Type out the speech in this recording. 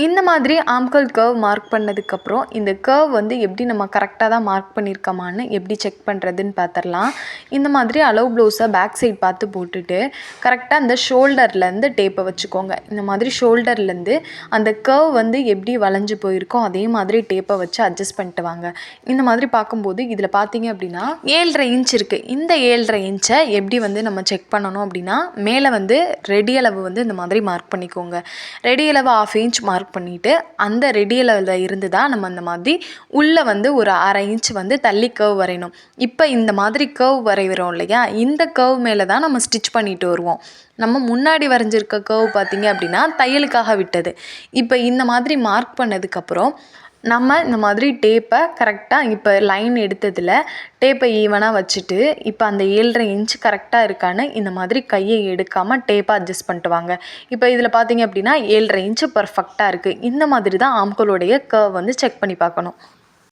இந்த மாதிரி ஆம்கோல் curve mark பண்ணதுக்கப்புறம் இந்த கர்வ் வந்து எப்படி நம்ம கரெக்டாக தான் மார்க் பண்ணியிருக்கோமான்னு எப்படி செக் பண்ணுறதுன்னு பார்த்துடலாம். இந்த மாதிரி அளவு ப்ளவுஸை பேக் சைட் பார்த்து போட்டுட்டு கரெக்டாக அந்த ஷோல்டர்லேருந்து டேப்பை வச்சுக்கோங்க. இந்த மாதிரி ஷோல்டர்லேருந்து அந்த கர்வ் வந்து எப்படி வளைஞ்சு போயிருக்கோ அதே மாதிரி டேப்பை வச்சு அட்ஜஸ்ட் பண்ணிட்டு வாங்க. இந்த மாதிரி பார்க்கும்போது இதில் பார்த்தீங்க அப்படின்னா 7.5 இன்ச் இருக்குது. இந்த 7.5 இன்ச்சை எப்படி வந்து நம்ம செக் பண்ணணும் அப்படின்னா, மேலே வந்து ரெடி அளவு வந்து இந்த மாதிரி மார்க் பண்ணிக்கோங்க. ரெடி அளவு 1/2 இன்ச் மார்க் பண்ணிவிட்டு அந்த ரெடி அளவில் இருந்து தான் நம்ம அந்த மாதிரி உள்ளே வந்து ஒரு 1/2 இன்ச் வந்து தள்ளி கர்வ் வரையணும். இப்போ இந்த மாதிரி கர்வ் வரைகிறோம் இல்லையா, இந்த கர்வ் மேலே தான் நம்ம ஸ்டிச் பண்ணிட்டு வருவோம். நம்ம முன்னாடி வரைஞ்சிருக்க கர்வ் பார்த்திங்க அப்படின்னா தையலுக்காக விட்டது. இப்போ இந்த மாதிரி மார்க் பண்ணதுக்கப்புறம் நம்ம இந்த மாதிரி டேப்பை கரெக்டாக இப்போ லைன் எடுத்ததில் டேப்பை ஈவனாக வச்சுட்டு இப்போ அந்த 7.5 இன்ச் கரெக்டாக இருக்கான்னு இந்த மாதிரி கையை எடுக்காமல் டேப்பை அட்ஜஸ்ட் பண்ணிட்டு வாங்க. இப்போ இதில் பார்த்தீங்க அப்படின்னா 7.5 இன்ச்சு பர்ஃபெக்டாக இருக்குது. இந்த மாதிரி தான் ஆம்கோலோடைய கர்வ் வந்து செக் பண்ணி பார்க்கணும்.